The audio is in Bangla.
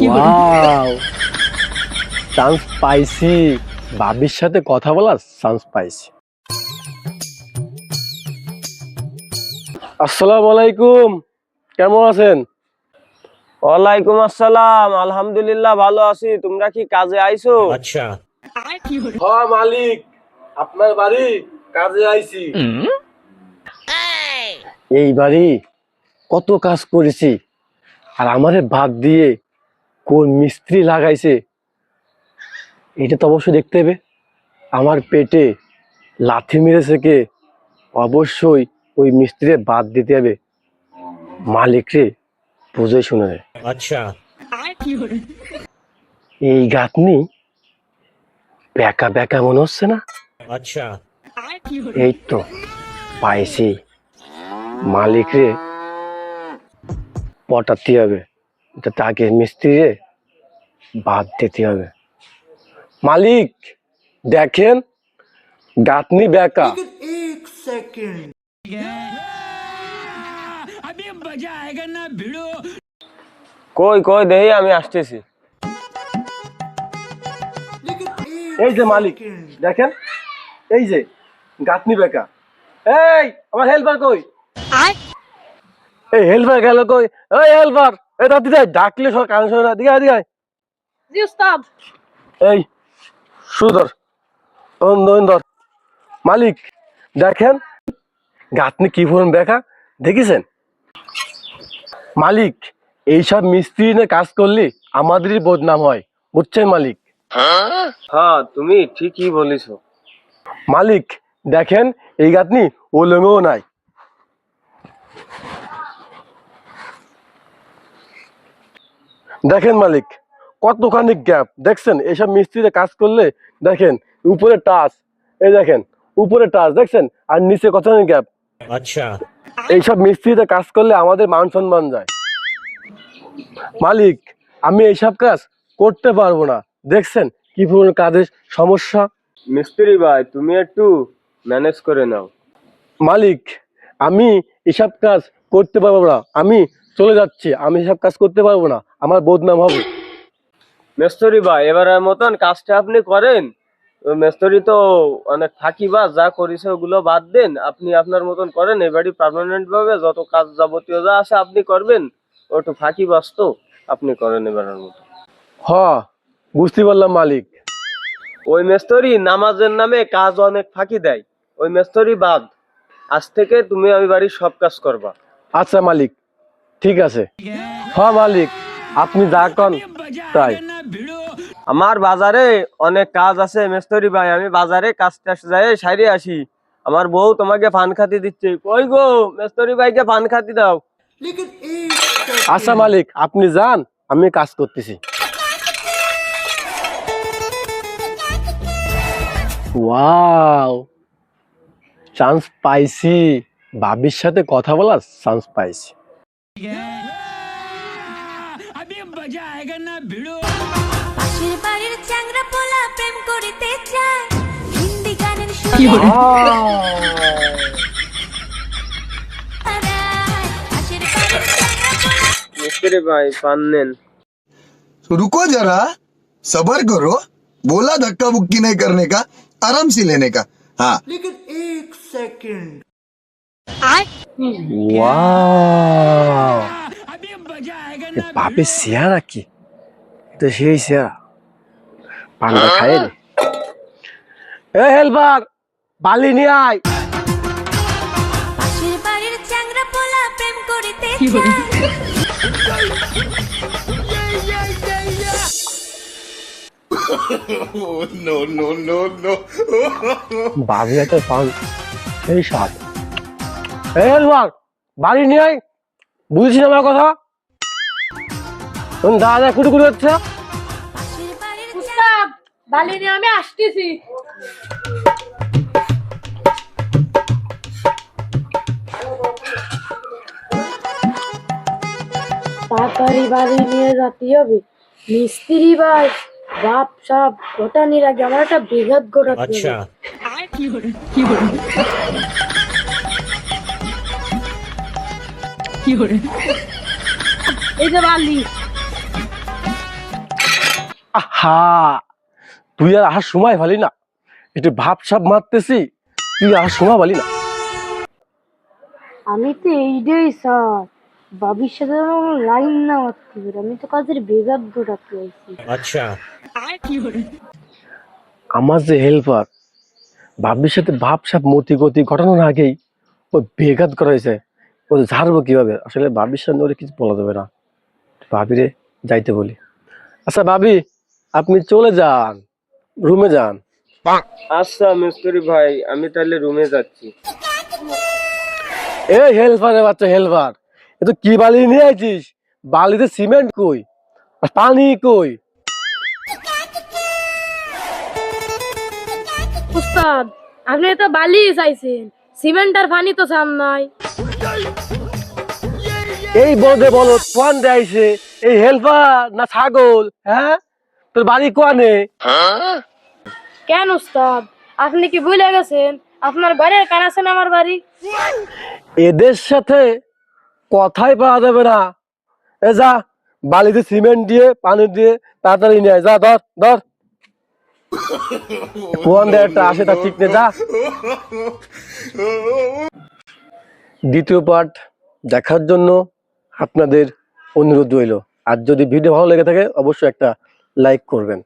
ওয়াও, চান্স পাইছি, ভাবির সাথে কথা বলার চান্স পাইছি। আসসালামু আলাইকুম, কেমন আছেন? ওয়ালাইকুম আসসালাম, আলহামদুলিল্লাহ ভালো আছি। তোমরা কি কাজে আইছো? আচ্ছা, হ্যাঁ মালিক, আপনার বাড়ি কাজে আইছি। এই বাড়ি কত কাজ করেছি, আর আমারে বাদ দিয়ে কোন মিস্ত্রি লাগাইছে এটা তো অবশ্যই দেখতে হবে। আমার পেটে লাথি মেরেছে কে, অবশ্যই ওই মিস্ত্রি বাদ দিতে হবে। মালিক রে বুঝে শুনে রে। আচ্ছা, এই গাঁথনি বেকা বেকা মনে হচ্ছে না? আচ্ছা, এই তো পাইছি, মালিক রে পটাতে হবে, তাকে মিস্ত্রি রে বাদ দিতে হবে। মালিক দেখেন, গাঁথনি বেকা। কই কই দেহি, আমি আসতেছি। এই যে মালিক দেখেন, এই যে গাঁথনি বেকা। এই আমার হেল্পার কই? এই হেল্পার গেল কই? এই হেল্পার, এই দাদি যাই ডাকলে সব কান শোনে না। দিকে দিকে জি উস্তাদ। এই সুদর ধর। মালিক দেখেন, গাঁথনি কি পরিমাণ বেকা দেখেছেন? মালিক এইসব মিস্ত্রি নিয়ে কাজ করলে আমাদেরই বদনাম হয়, বুঝছেন মালিক? হ্যাঁ, তুমি ঠিকই বলিছো। মালিক দেখেন, এই গাঁথনি ওলঙ্গও নাই। দেখেন মালিক কতখানি গ্যাপ দেখছেন? এইসব মিস্ত্রিতে কাজ করলে দেখেন উপরে টাচ, এই দেখেন উপরে টাচ দেখছেন, আর নিচে কতখানি গ্যাপ। আচ্ছা, এইসব মিস্ত্রিতে কাজ করলে আমাদের মান সম্মান যায়। মালিক আমি এইসব কাজ করতে পারবো না, দেখছেন কি পরিমাণ কাজের সমস্যা। মিস্ত্রি ভাই, তুমি একটু ম্যানেজ করে নাও। মালিক আমি এসব কাজ করতে পারবো না, আমি চলে যাচ্ছি, আমি এসব কাজ করতে পারবো না, আমার বদনাম হবে। মিস্ত্রি ভাই, এবারের মতন কাজটা আপনি করেন। মিস্ত্রি তো অনেক ফাঁকিবাজ, যা করেছে ওগুলো বাদ দেন, আপনি আপনার মতন করেন। এবারই পার্মানেন্ট ভাবে যত কাজ যাবতীয় যা আছে আপনি করবেন। ওটু ফাঁকিবাজ তো, আপনি করেন এবারের মতো। হ, বুঝতে পারলাম মালিক। ওই মিস্ত্রি নামাজের নামে কাজ অনেক ফাঁকি দেয়, ওই মিস্ত্রি বাদ। আজ থেকে তুমি আমি বাড়ির সব কাজ করবা। আচ্ছা মালিক, ঠিক আছে। হ্যাঁ মালিক, আপনি যা কন তাই। আমার বাজারে অনেক কাজ আছে মিস্ত্রি ভাই, আমি বাজারে কাজ টাজ যাই সাইরে আসি। আমার বউ তোমাকে পান খাতি দিচ্ছে, কই গো মিস্ত্রি ভাইকে পান খাতি দাও। আচ্ছা মালিক, আপনি যান, আমি কাজ করতেছি। ওয়াও, চান্স পাইছি, ভাবির সাথে কথা বলার চান্স পাইছি। মিস্ত্রি ভাই পান নেন। रुको जरा, सबर करो। बोला धक्का बुक्की नहीं करने का, आराम से लेने का। हाँ, लेकिन एक सेकंड। ওয়াও, বাপের চেহারা কি, তো সেই চেহারা, পান্ডা খায় রে। এ হেলবার, বালি নিয়ে আয়। No, no, no, no. বাবু একটা পান সেই সাপ। এ হেলবার, বালি নিয়ে আয়, বুঝেছিস আমার কথা? তুমি দাদা কুটু কুটু হচ্ছে। উস্তাদ, বালি নিয়ে আমি আসতেছি। তাড়াতাড়ি বালি নিয়ে যেতে হবে। মিস্ত্রি ভাই বাপ সাপ গোটানির আগে আমার একটা বৃহৎ গোটাতে হবে। আচ্ছা, এই যে বালি। আহা, তুই আর আসার সময় ভালি না, একটু ভাব সাপ মারতেছি, তুই আসার সময় ভালি না। আমি তো এইটাই স্যার, বাবির সাথে লাইন না মারতে পারি, আমি তো কাজের বেগার দৌড়াতে আছি। আমার যে হেল্পার, ভাবির সাথে ভাব সাপ মতি গতি ঘটানোর আগেই ও বেঘাত করাইছে, ও ঝাড়বো কিভাবে? আসলে ভাবির সামনে ওরে কিছু বলা যাবে না, ভাবিরে যাইতে বলি। আচ্ছা ভাবি, আপনি চলে যান, রুমে যান। আচ্ছা মিস্ত্রি ভাই, আমি তাহলে রুমে যাচ্ছি। এই হেল্পারের বাচ্চা হেল্পার, এ তো কি বালি নিয়ে আইছিস? বালিতে সিমেন্ট কই আর পানি কই? উস্তাদ, আপনি তো বালি চাইছেন, সিমেন্ট আর পানি তো চান নাই। এই বলতে বলো কোয়ান দেয়ছে, এই হেল্পার না ছাগল? হ্যাঁ, তোর বাড়ি কোয়ানে? কেন উস্তাদ, আপনি কি ভুলে গেছেন আপনার বাড়ির কান আছে না আমার বাড়ি? এদের সাথে কথাই পাওয়া যাবে না। এ যা, বালিতে সিমেন্ট দিয়ে পানি দিয়ে তাড়াতাড়ি নিয়ে আয়, যা ধর ধর। কোয়ান দেয়টা আসে তা ঠিক নেই, যা। দ্বিতীয় পার্ট দেখার জন্য আপনাদের অনুরোধ রইল। আর যদি ভিডিও ভালো লেগে থাকে অবশ্যই একটা লাইক করবেন।